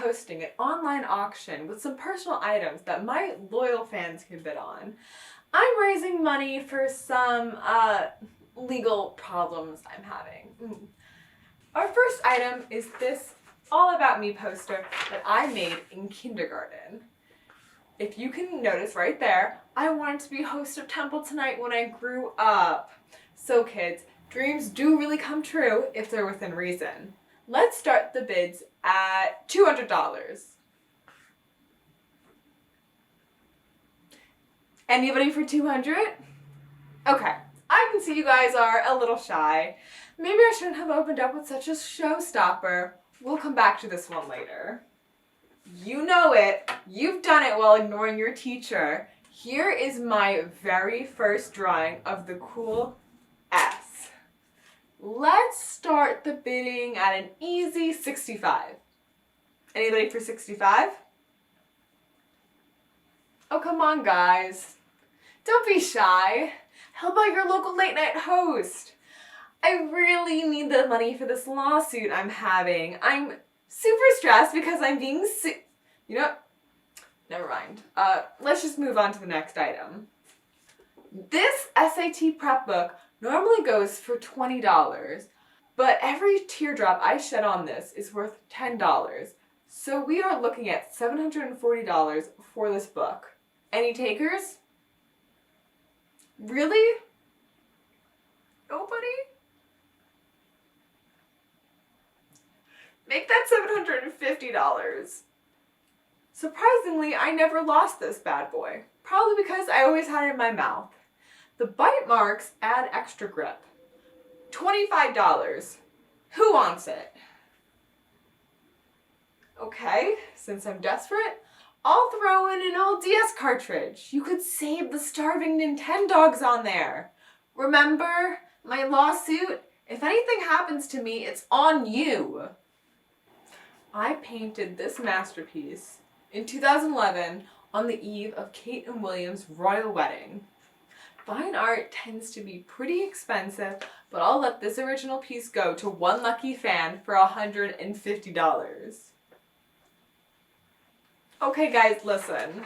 hosting an online auction with some personal items that my loyal fans can bid on. I'm raising money for some legal problems I'm having. Our first item is this All About Me poster that I made in kindergarten. If you can notice right there, I wanted to be host of Temple Tonight when I grew up. So kids, dreams do really come true if they're within reason. Let's start the bids at $200. Anybody for 200? Okay, I can see you guys are a little shy. Maybe I shouldn't have opened up with such a showstopper. We'll come back to this one later. You know it. You've done it while ignoring your teacher. Here is my very first drawing of the cool S. Let's start the bidding at an easy 65. Anybody for 65? Oh, come on, guys. Don't be shy. How about your local late night host? I really need the money for this lawsuit I'm having. I'm super stressed because I'm being You know what? Never mind. Let's just move on to the next item. This SAT prep book normally goes for $20, but every teardrop I shed on this is worth $10. So we are looking at $740 for this book. Any takers? Really? Nobody? Make that $750. Surprisingly, I never lost this bad boy. Probably because I always had it in my mouth. The bite marks add extra grip. $25. Who wants it? Okay, since I'm desperate, I'll throw in an old DS cartridge. You could save the starving Nintendogs on there. Remember my lawsuit? If anything happens to me, it's on you. I painted this masterpiece in 2011 on the eve of Kate and William's royal wedding. Fine art tends to be pretty expensive, but I'll let this original piece go to one lucky fan for $150. Okay guys, listen.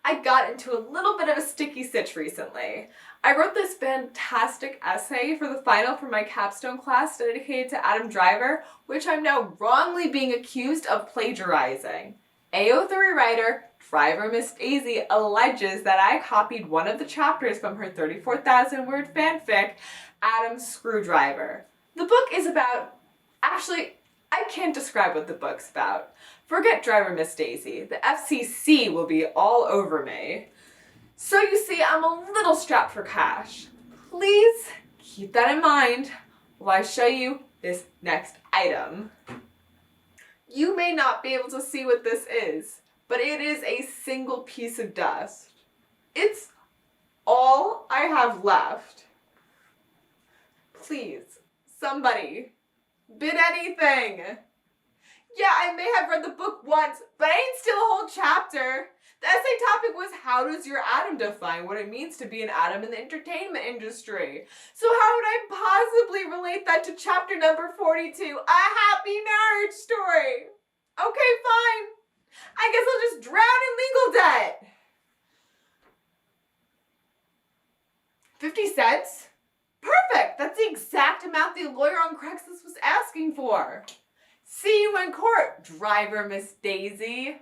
I got into a little bit of a sticky sitch recently. I wrote this fantastic essay for the final for my capstone class dedicated to Adam Driver, which I'm now wrongly being accused of plagiarizing. AO3 writer Driver Miss Daisy alleges that I copied one of the chapters from her 34,000 word fanfic, Adam's Screwdriver. The book is about... Actually, I can't describe what the book's about. Forget Driver Miss Daisy. The FCC will be all over me. So you see, I'm a little strapped for cash. Please keep that in mind while I show you this next item. You may not be able to see what this is, but it is a single piece of dust. It's all I have left. Please, somebody, bid anything. Yeah, I may have read the book once, but I didn't steal a whole chapter. The essay topic was how does your atom define what it means to be an atom in the entertainment industry? So how would I possibly relate that to chapter number 42, a happy marriage story? Okay, fine. I guess I'll just drown in legal debt. 50 cents? Perfect. That's the exact amount the lawyer on Craigslist was asking for. See you in court, Driver Miss Daisy.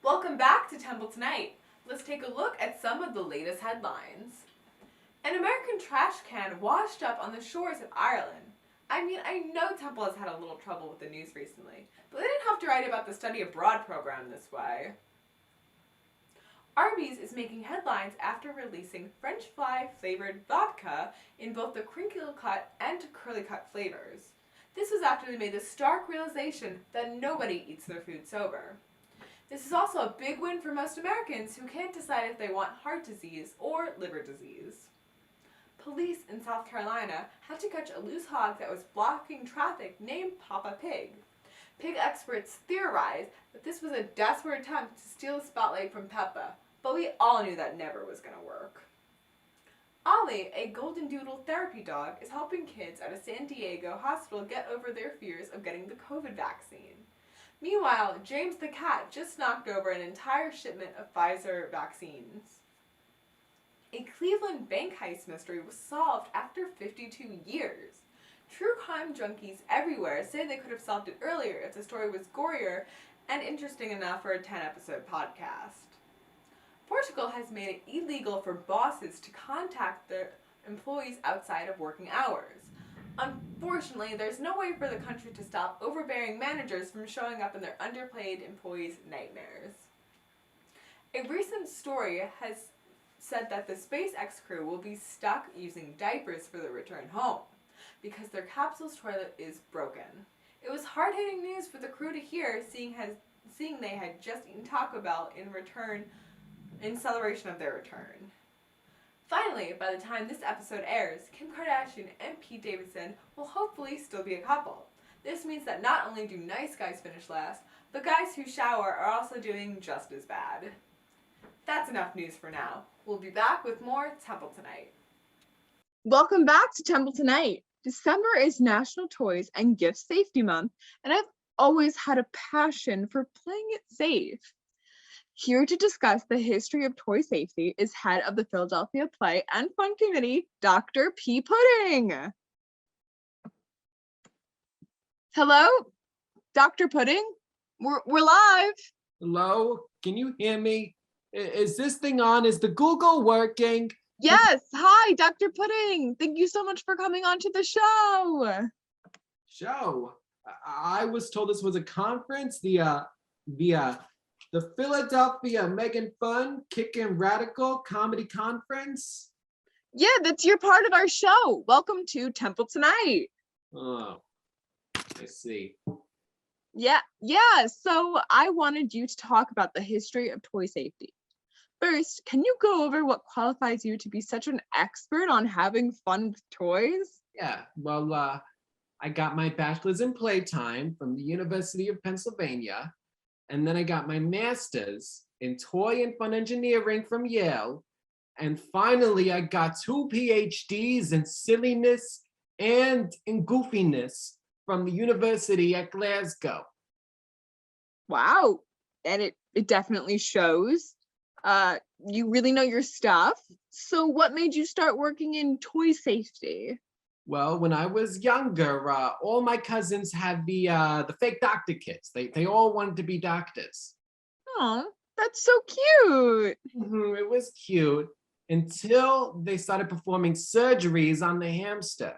Welcome back to Temple Tonight. Let's take a look at some of the latest headlines. An American trash can washed up on the shores of Ireland. I mean, I know Temple has had a little trouble with the news recently, but they didn't have to write about the study abroad program this way. Arby's is making headlines after releasing French fry flavored vodka in both the crinkle cut and curly cut flavors. This was after they made the stark realization that nobody eats their food sober. This is also a big win for most Americans who can't decide if they want heart disease or liver disease. Police in South Carolina had to catch a loose hog that was blocking traffic named Papa Pig. Pig experts theorized that this was a desperate attempt to steal the spotlight from Peppa, but we all knew that never was going to work. Ollie, a golden doodle therapy dog, is helping kids at a San Diego hospital get over their fears of getting the COVID vaccine. Meanwhile, James the cat just knocked over an entire shipment of Pfizer vaccines. A Cleveland bank heist mystery was solved after 52 years. True crime junkies everywhere say they could have solved it earlier if the story was gorier and interesting enough for a 10-episode podcast. Portugal has made it illegal for bosses to contact their employees outside of working hours. Unfortunately, there's no way for the country to stop overbearing managers from showing up in their underpaid employees' nightmares. A recent story has said that the SpaceX crew will be stuck using diapers for their return home because their capsule's toilet is broken. It was hard-hitting news for the crew to hear, seeing they had just eaten Taco Bell in celebration of their return. Finally, by the time this episode airs, Kim Kardashian and Pete Davidson will hopefully still be a couple. This means that not only do nice guys finish last, but guys who shower are also doing just as bad. That's enough news for now. We'll be back with more Temple Tonight. Welcome back to Temple Tonight. December is National Toys and Gift Safety Month, and I've always had a passion for playing it safe. Here to discuss the history of toy safety is head of the Philadelphia Play and Fun Committee, Dr. P. Pudding. Hello, Dr. Pudding. We're live. Hello, can you hear me? Is this thing on? Is the Google working? Yes. Hi, Dr. Pudding. Thank you so much for coming on to the show. Show. I was told this was a conference. The Philadelphia Megan Fun Kickin' Radical Comedy Conference. Yeah, you're part of our show. Welcome to Temple Tonight. Oh, I see. Yeah. So I wanted you to talk about the history of toy safety. First, can you go over what qualifies you to be such an expert on having fun with toys? Yeah, well, I got my bachelor's in playtime from the University of Pennsylvania, and then I got my master's in toy and fun engineering from Yale, and finally I got 2 PhDs in silliness and in goofiness from the University at Glasgow. Wow, and it definitely shows. You really know your stuff. So what made you start working in toy safety? Well, when I was younger, all my cousins had the fake doctor kits. They all wanted to be doctors. Oh, that's so cute. It was cute until they started performing surgeries on the hamster.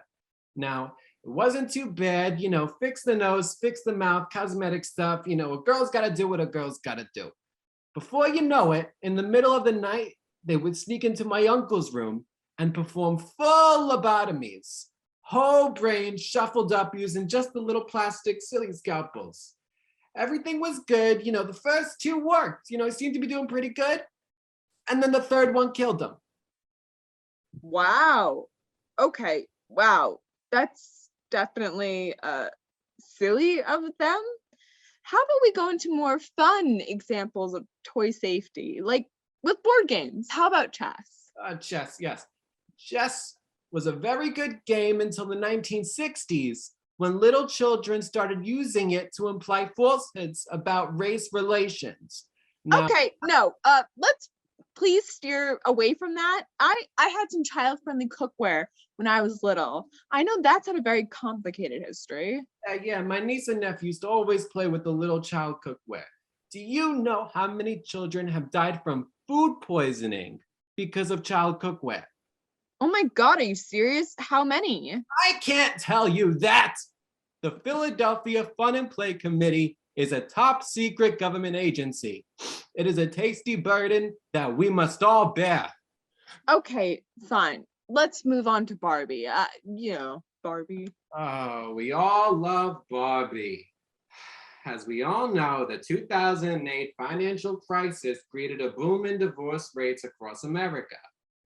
Now, it wasn't too bad, fix the nose, fix the mouth, cosmetic stuff. A girl's got to do what a girl's got to do. Before you know it, in the middle of the night, they would sneak into my uncle's room and perform full lobotomies. Whole brain shuffled up using just the little plastic silly scalpels. Everything was good. The first 2 worked. He seemed to be doing pretty good. And then the third one killed him. Wow. Okay. Wow. That's definitely silly of them. How about we go into more fun examples of toy safety, like with board games? How about chess? Chess, yes. Chess was a very good game until the 1960s, when little children started using it to imply falsehoods about race relations. Now, okay, no, let's please steer away from that. I had some child-friendly cookware when I was little. I know that's had a very complicated history. Yeah, my niece and nephew used to always play with the little child cookware. Do you know how many children have died from food poisoning because of child cookware? Oh my God, are you serious? How many? I can't tell you that. The Philadelphia Fun and Play Committee is a top secret government agency. It is a tasty burden that we must all bear. Okay, fine. Let's move on to Barbie. Barbie. Oh, we all love Barbie. As we all know, the 2008 financial crisis created a boom in divorce rates across America.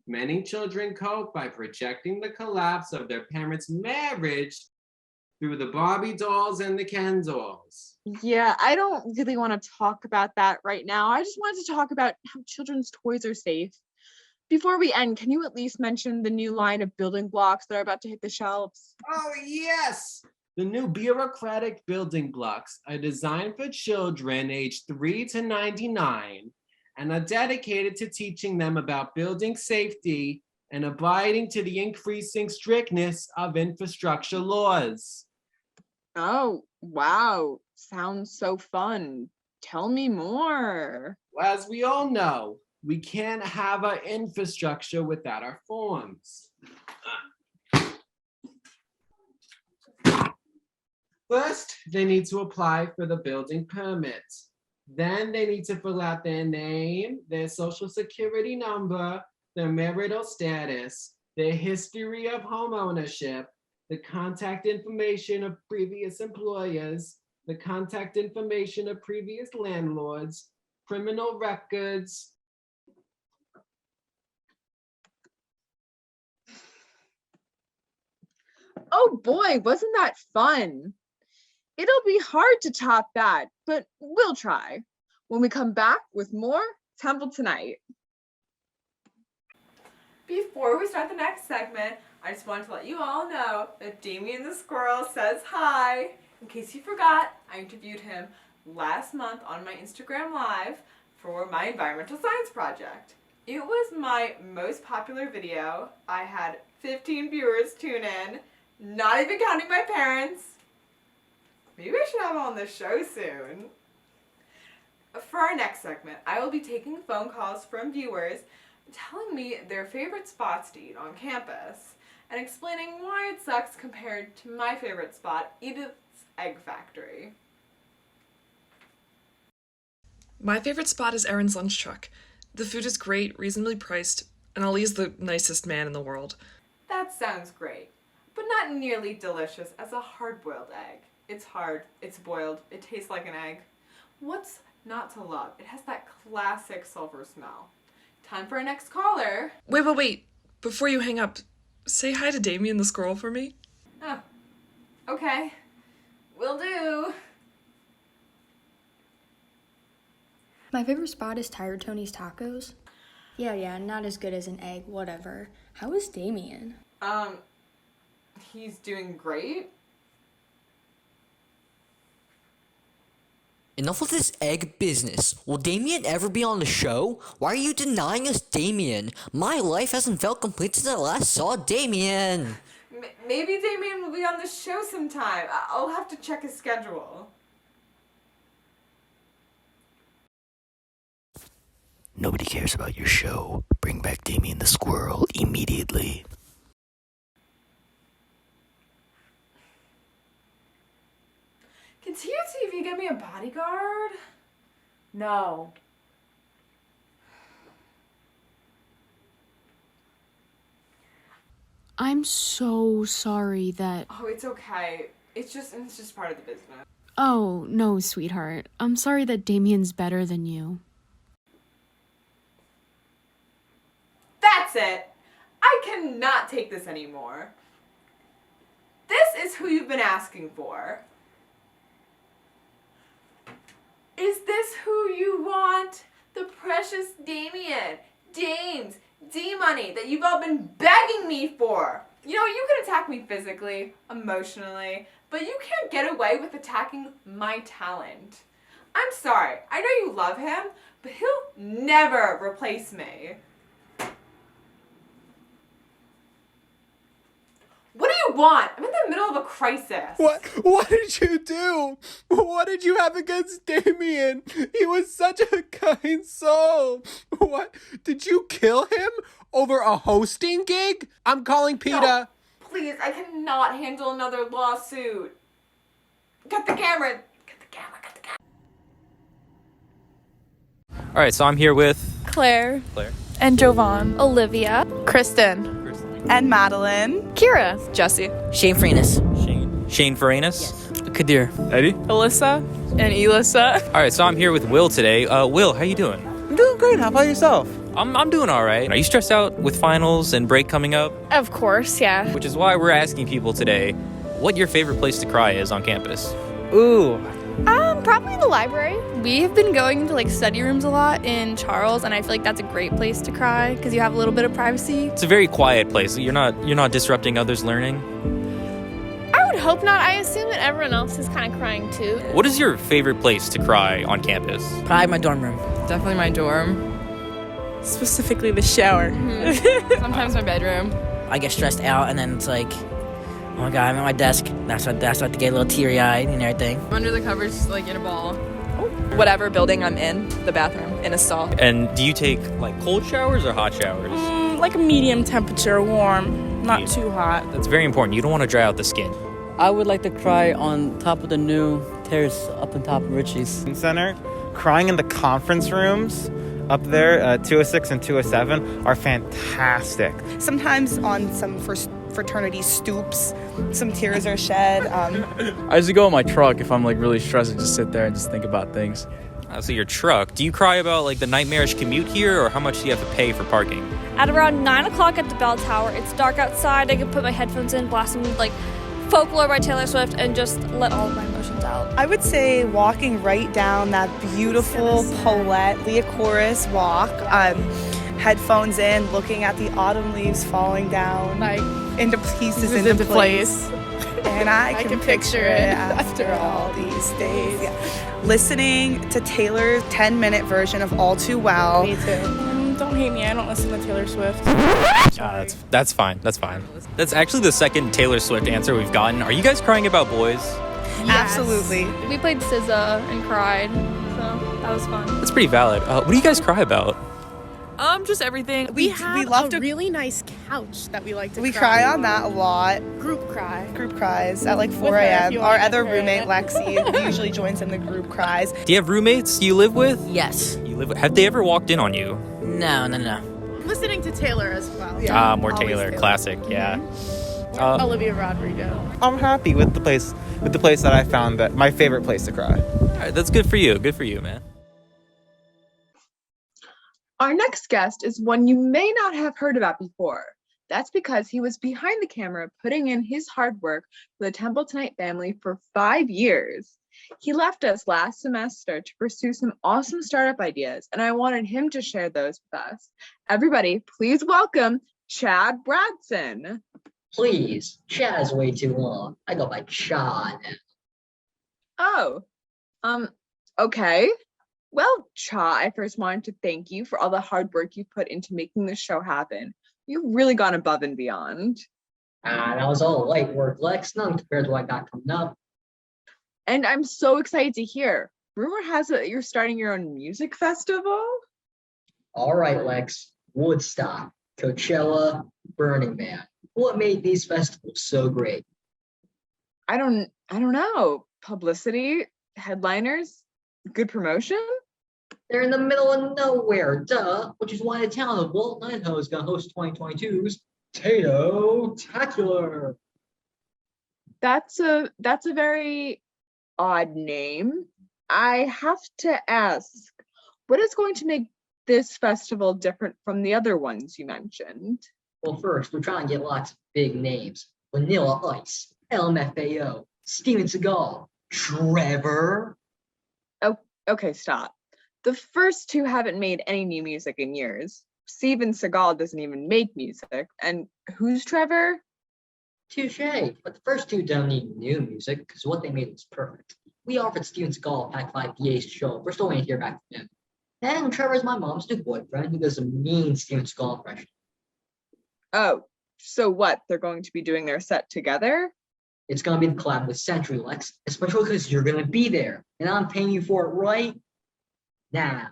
Many children cope by projecting the collapse of their parents' marriage through the Barbie dolls and the Ken dolls. Yeah, I don't really want to talk about that right now. I just wanted to talk about how children's toys are safe. Before we end, can you at least mention the new line of building blocks that are about to hit the shelves? Oh, yes! The new bureaucratic building blocks are designed for children aged 3 to 99 and are dedicated to teaching them about building safety and abiding to the increasing strictness of infrastructure laws. Oh, wow. Sounds so fun. Tell me more. As we all know, we can't have our infrastructure without our forms. First, they need to apply for the building permit. Then they need to fill out their name, their social security number, their marital status, their history of home ownership, the contact information of previous employers, the contact information of previous landlords, criminal records. Oh boy, wasn't that fun? It'll be hard to top that, but we'll try. When we come back with more Temple Tonight. Before we start the next segment, I just wanted to let you all know that Damien the Squirrel says hi. In case you forgot, I interviewed him last month on my Instagram Live for my environmental science project. It was my most popular video. I had 15 viewers tune in, not even counting my parents. Maybe I should have him on the show soon. For our next segment, I will be taking phone calls from viewers telling me their favorite spots to eat on campus and explaining why it sucks compared to my favorite spot, Edith's Egg Factory. My favorite spot is Erin's lunch truck. The food is great, reasonably priced, and Ali's the nicest man in the world. That sounds great, but not nearly delicious as a hard-boiled egg. It's hard, it's boiled, it tastes like an egg. What's not to love? It has that classic sulfur smell. Time for our next caller. Wait. Before you hang up, say hi to Damien the squirrel for me. Oh, okay. Will do. My favorite spot is Tired Tony's Tacos. Yeah, not as good as an egg, whatever. How is Damien? He's doing great. Enough of this egg business. Will Damien ever be on the show? Why are you denying us Damien? My life hasn't felt complete since I last saw Damien. Maybe Damien will be on the show sometime. I'll have to check his schedule. Nobody cares about your show. Bring back Damien the squirrel immediately. Can TOTV get me a bodyguard? No. I'm so sorry that... Oh, it's okay. It's just part of the business. Oh, no, sweetheart. I'm sorry that Damien's better than you. That's it. I cannot take this anymore. This is who you've been asking for. Is this who you want? The precious Damien, Dames, D-Money that you've all been begging me for. You know, you can attack me physically, emotionally, but you can't get away with attacking my talent. I'm sorry, I know you love him, but he'll never replace me. What do you want? I'm in the middle of a crisis. What did you do? What did you have against Damien? He was such a kind soul. What? Did you kill him over a hosting gig? I'm calling PETA. No, please, I cannot handle another lawsuit. Cut the camera. All right, so I'm here with Claire. And Jovan. Olivia. Kristen. And Madeline. Kira. Jesse. Shane Freinas. Shane Vernice. Yes. Kadir. Eddie? Alyssa. And Elissa. All right, so I'm here with Will today. Will, how you doing? I'm doing great. How about yourself? I'm doing all right. Are you stressed out with finals and break coming up? Of course, yeah. Which is why we're asking people today what your favorite place to cry is on campus. Ooh, Probably the library. We have been going into like study rooms a lot in Charles, and I feel like that's a great place to cry because you have a little bit of privacy. It's a very quiet place. You're not disrupting others' learning. I would hope not. I assume that everyone else is kind of crying too. What is your favorite place to cry on campus? Probably my dorm room. Definitely my dorm. Specifically the shower. Sometimes my bedroom. I get stressed out and then it's like, oh my god, I'm at my desk. That's what to get a little teary-eyed and everything. I'm under the covers, like in a ball. Whatever building I'm in, the bathroom, in a stall. And do you take like cold showers or hot showers? Like a medium temperature, warm, not too hot. That's very important. You don't want to dry out the skin. I would like to cry on top of the new terrace up on top of Richie's Center. Crying in the conference rooms up there, 206 and 207, are fantastic. Sometimes on some fraternity stoops, some tears are shed. I usually go in my truck if I'm like really stressed and just sit there and just think about things. So your truck. Do you cry about like the nightmarish commute here, or how much do you have to pay for parking? At around 9 o'clock at the bell tower, it's dark outside. I can put my headphones in, blast some like Folklore by Taylor Swift, and just let all of my emotions out. I would say walking right down that beautiful Paulette Leocoris walk, headphones in, looking at the autumn leaves falling down like into pieces into place. And I can picture it after all these days. Yeah. Listening to Taylor's 10-minute version of All Too Well. Me too. Don't hate me, I don't listen to Taylor Swift. That's fine. That's fine. That's actually the second Taylor Swift answer we've gotten. Are you guys crying about boys? Yes. Absolutely. We played SZA and cried, so that was fun. That's pretty valid. What do you guys cry about? Just everything. We have a really nice couch that we like to cry on that a lot. Group cries at like 4 a.m. Our other roommate, Lexi, usually joins in the group cries. Do you have roommates you live with? Yes. Have they ever walked in on you? No. Listening to Taylor as well. More Taylor. Classic, yeah. Olivia Rodrigo. I'm happy with the place that I found, that my favorite place to cry. All right, that's good for you. Good for you, man. Our next guest is one you may not have heard about before. That's because he was behind the camera putting in his hard work for the Temple Tonight family for 5 years. He left us last semester to pursue some awesome startup ideas, and I wanted him to share those with us. Everybody, please welcome Chad Bradson. Please, Chad is way too long. I go by Chad now. Oh, okay. Well, Cha, I first wanted to thank you for all the hard work you put into making this show happen. You've really gone above and beyond. That was all light work, Lex. None compared to what I got coming up. And I'm so excited to hear. Rumor has it that you're starting your own music festival? All right, Lex. Woodstock, Coachella, Burning Man. What made these festivals so great? I don't know. Publicity, headliners, good promotion? They're in the middle of nowhere, duh. Which is why the town of Walt Idaho is going to host 2022's Tato-tacular. That's a very odd name. I have to ask, what is going to make this festival different from the other ones you mentioned? Well, first, we're trying to get lots of big names. Vanilla Ice, LMFAO, Steven Seagal, Trevor. Oh, okay, stop. The first two haven't made any new music in years. Steven Seagal doesn't even make music. And who's Trevor? Touche, but the first two don't need new music because what they made was perfect. We offered Steven Seagal Pack 5 DAs to show up. We're still waiting to hear back from him. And Trevor's my mom's new boyfriend who does a mean Steven Seagal impression. Oh, so what? They're going to be doing their set together? It's going to be the collab with Century, Lex, especially because you're going to be there. And I'm paying you for it right now.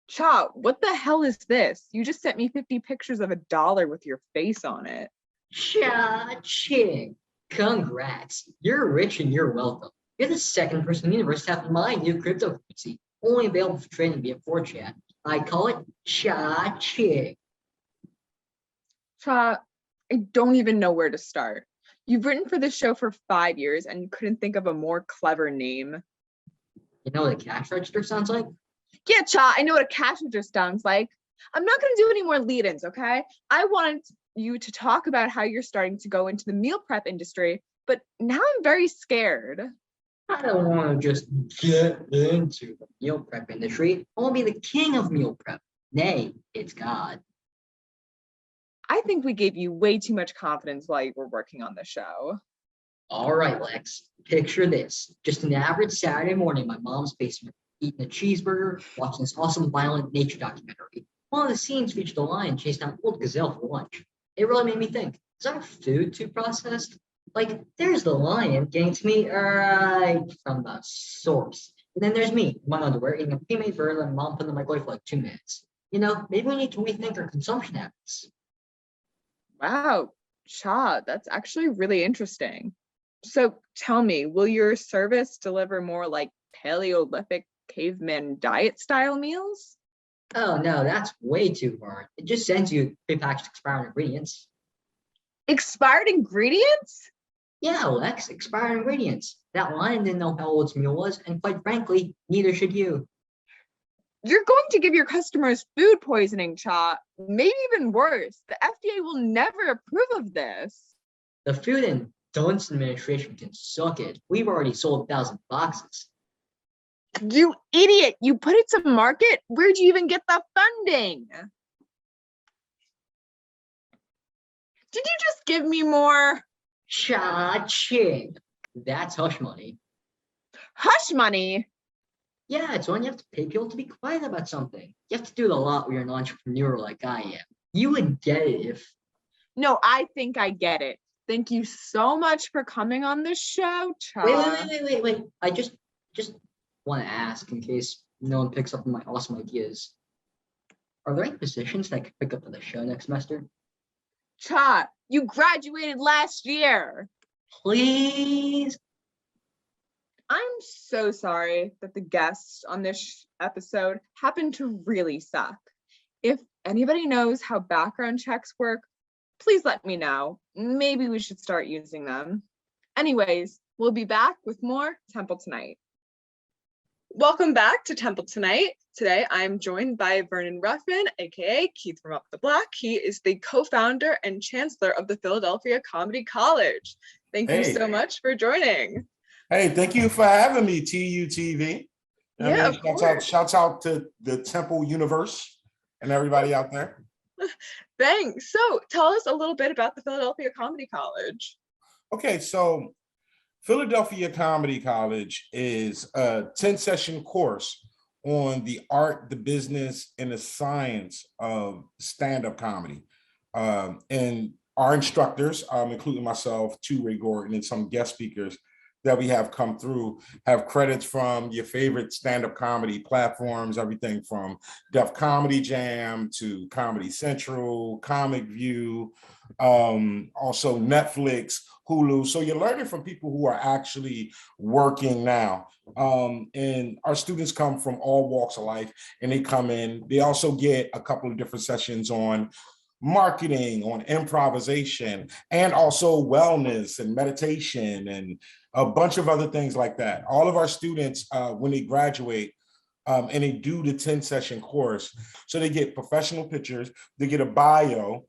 Cha, what the hell is this? You just sent me 50 pictures of $1 with your face on it. Cha-ching. Congrats. You're rich and you're welcome. You're the second person in the universe to have my new cryptocurrency, only available for trading via 4chan. I call it Cha-ching. Cha, I don't even know where to start. You've written for this show for 5 years and you couldn't think of a more clever name. You know what a cash register sounds like? Yeah, Cha, I know what a cash register sounds like. I'm not going to do any more lead-ins, okay? I wanted you to talk about how you're starting to go into the meal prep industry but now I'm very scared. I don't want to just get into the meal prep industry. I want to be the king of meal prep. Nay, it's God. I think we gave you way too much confidence while you were working on the show. All right, Lex, picture this. Just an average Saturday morning in my mom's basement, eating a cheeseburger, watching this awesome violent nature documentary. One of the scenes featured a lion chasing down an old gazelle for lunch. It really made me think, is our food too processed? Like, there's the lion getting to me right from the source. And then there's me, in my underwear, eating a pre-made burger that my mom put in the microwave for like 2 minutes. You know, maybe we need to rethink our consumption habits. Wow, Cha, that's actually really interesting. So tell me, will your service deliver more like Paleolithic caveman diet style meals? Oh no, that's way too hard. It just sends you prepackaged expired ingredients. Expired ingredients? Yeah, Lex, expired ingredients. That lion didn't know how old its meal was, and quite frankly, neither should you. You're going to give your customers food poisoning, Cha. Maybe even worse. The FDA will never approve of this. The Food and Drugs Administration can suck it. We've already sold 1,000 boxes. You idiot! You put it to market? Where'd you even get the funding? Did you just give me more? Cha-ching. That's hush money. Hush money? Yeah, it's when you have to pay people to be quiet about something. You have to do it a lot when you're an entrepreneur like I am. You would get it if... No, I think I get it. Thank you so much for coming on this show, Cha. Wait. I just want to ask, in case no one picks up on my awesome ideas. Are there any positions that I could pick up on the show next semester? Cha, you graduated last year. Please? I'm so sorry that the guests on this episode happen to really suck. If anybody knows how background checks work, please let me know. Maybe we should start using them. Anyways, we'll be back with more Temple Tonight. Welcome back to Temple Tonight. Today, I'm joined by Vernon Ruffin, aka Keith from Up the Block. He is the co-founder and chancellor of the Philadelphia Comedy College. Thank you so much for joining. Hey, thank you for having me, TUTV. Yeah, of course. Shouts out to the Temple universe and everybody out there. Thanks. So tell us a little bit about the Philadelphia Comedy College. Okay, so Philadelphia Comedy College is a 10-session course on the art, the business, and the science of stand-up comedy. And our instructors, including myself, Ray Gordon, and some guest speakers that we have come through, have credits from your favorite stand-up comedy platforms, everything from Def Comedy Jam to Comedy Central, Comic View, also Netflix, Hulu. So you're learning from people who are actually working now. And our students come from all walks of life, and they come in. They also get a couple of different sessions on marketing, on improvisation, and also wellness and meditation and a bunch of other things like that. All of our students, when they graduate, and they do the 10-session course, so they get professional pictures, they get a bio,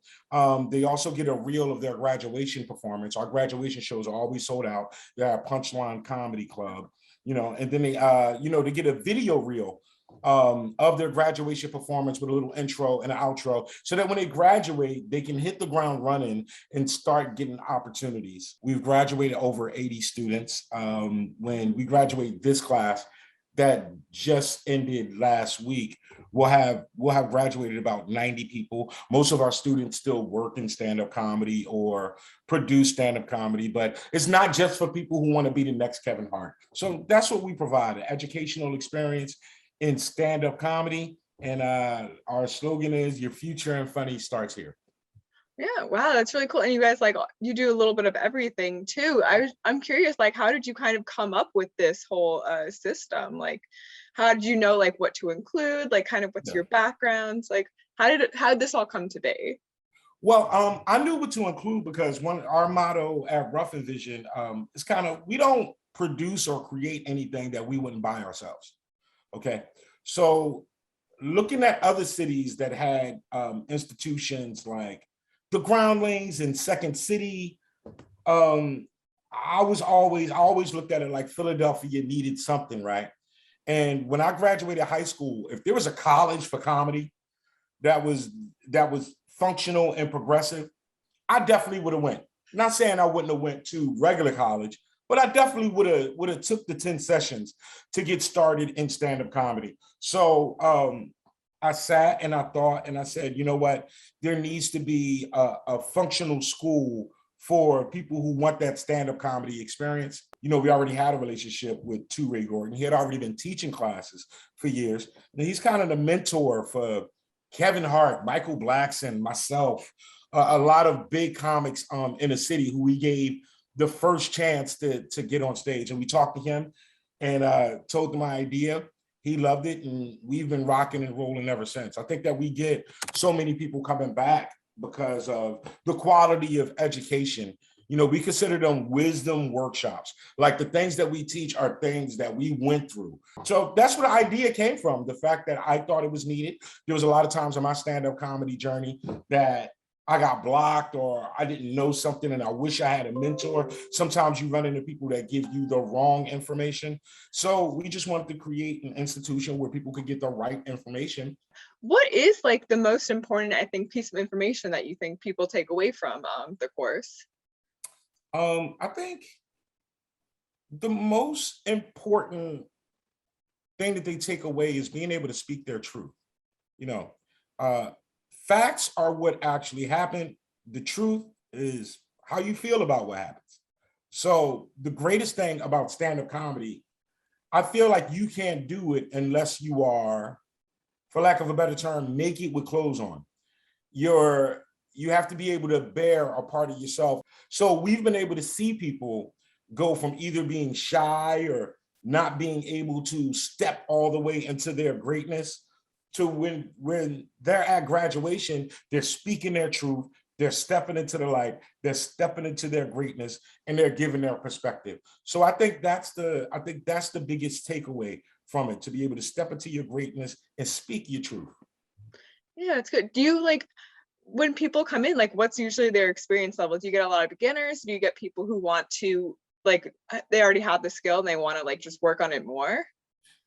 they also get a reel of their graduation performance. Our graduation shows are always sold out. They're at Punchline Comedy Club, and then they, they get a video reel of their graduation performance with a little intro and an outro, so that when they graduate, they can hit the ground running and start getting opportunities. We've graduated over 80 students. When we graduate this class that just ended last week, we'll have graduated about 90 people. Most of our students still work in stand-up comedy or produce stand-up comedy, but it's not just for people who want to be the next Kevin Hart. So that's what we provide, an educational experience in stand-up comedy, and our slogan is "Your future and funny starts here." Yeah, wow, that's really cool. And you guys, you do a little bit of everything too. I'm curious, how did you kind of come up with this whole system? How did you know what to include? What's your backgrounds? How did this all come to be? Well, I knew what to include because our motto at Ruffin Vision is we don't produce or create anything that we wouldn't buy ourselves. Okay, so looking at other cities that had institutions like the Groundlings in Second City, I I always looked at it like Philadelphia needed something, right? And when I graduated high school, if there was a college for comedy that was functional and progressive, I definitely would have went. Not saying I wouldn't have went to regular college, but I definitely would have took the 10 sessions to get started in stand-up comedy. So I sat and I thought and I said, you know what, there needs to be a functional school for people who want that stand-up comedy experience. You know, we already had a relationship with Ray Gordon. He had already been teaching classes for years. And he's kind of the mentor for Kevin Hart, Michael Blackson, myself, a lot of big comics in the city who we gave the first chance to get on stage. And we talked to him and told him my idea. He loved it, and we've been rocking and rolling ever since. I think that we get so many people coming back because of the quality of education. You know, we consider them wisdom workshops. Like the things that we teach are things that we went through. So that's where the idea came from, the fact that I thought it was needed. There was a lot of times in my stand-up comedy journey that I got blocked or I didn't know something and I wish I had a mentor. Sometimes you run into people that give you the wrong information. So we just wanted to create an institution where people could get the right information. What is like the most important, I think, piece of information that you think people take away from the course? I think the most important thing that they take away is being able to speak their truth. You know, facts are what actually happened. The truth is how you feel about what happens. So the greatest thing about stand-up comedy, I feel like you can't do it unless you are, for lack of a better term, naked with clothes on. You have to be able to bear a part of yourself. So we've been able to see people go from either being shy or not being able to step all the way into their greatness to when they're at graduation, they're speaking their truth, they're stepping into the light, they're stepping into their greatness, and they're giving their perspective. So I think that's the biggest takeaway from it, to be able to step into your greatness and speak your truth. Yeah, it's good. Do you like, when people come in, like what's usually their experience level? Do you get a lot of beginners? Do you get people who want to, like, they already have the skill and they want to like just work on it more?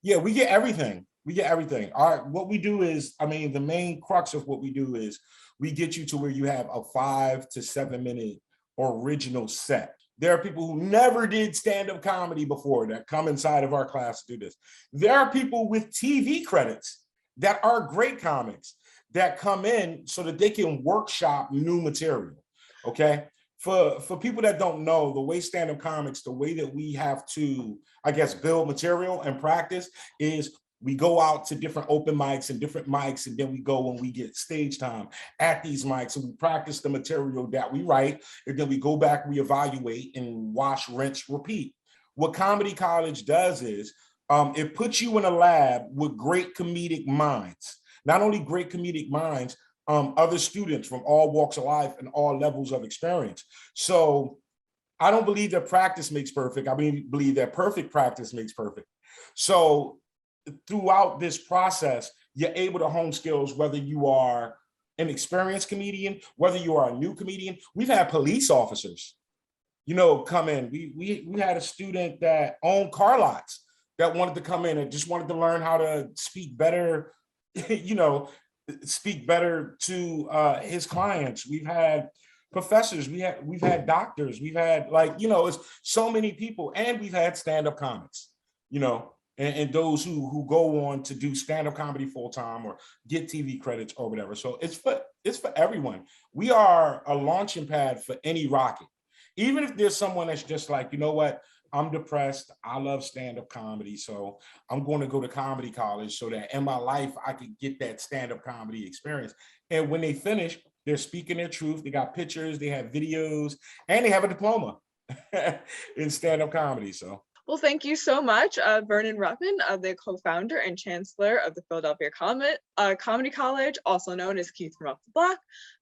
Yeah, we get everything. We get everything. What we do is, I mean, the main crux of what we do is we get you to where you have a 5 to 7 minute original set. There are people who never did stand-up comedy before that come inside of our class to do this. There are people with TV credits that are great comics that come in so that they can workshop new material, okay? For people that don't know, the way stand-up comics, the way that we have to, I guess, build material and practice is we go out to different open mics and different mics, and then we go and we get stage time at these mics and we practice the material that we write, and then we go back, we evaluate and wash, rinse, repeat. What Comedy College does is it puts you in a lab with great comedic minds. Not only great comedic minds, other students from all walks of life and all levels of experience. So I don't believe that practice makes perfect. I believe that perfect practice makes perfect. So throughout this process, you're able to hone skills, whether you are an experienced comedian, whether you are a new comedian. We've had police officers, you know, come in. We had a student that owned car lots that wanted to come in and just wanted to learn how to speak better, you know, speak better to his clients. We've had professors, we've had doctors, we've had, like, you know, it's so many people, and we've had stand-up comics, you know, and those who go on to do stand-up comedy full-time or get TV credits or whatever. So it's for everyone. We are a launching pad for any rocket. Even if there's someone that's just like, you know what, I'm depressed, I love stand-up comedy, so I'm going to go to comedy college so that in my life I could get that stand-up comedy experience. And when they finish, they're speaking their truth. They got pictures, they have videos, and they have a diploma in stand-up comedy. So. Well, thank you so much, Vernon Ruffin, the co-founder and chancellor of the Philadelphia Comedy College, also known as Keith from Up the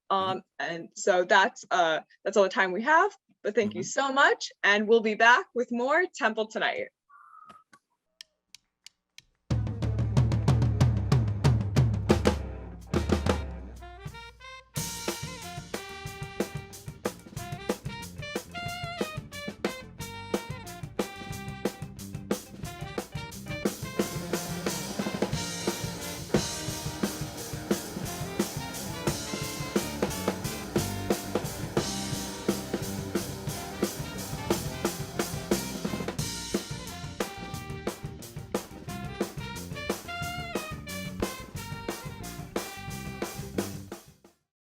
Block. And so that's all the time we have. But thank you so much, and we'll be back with more Temple Tonight.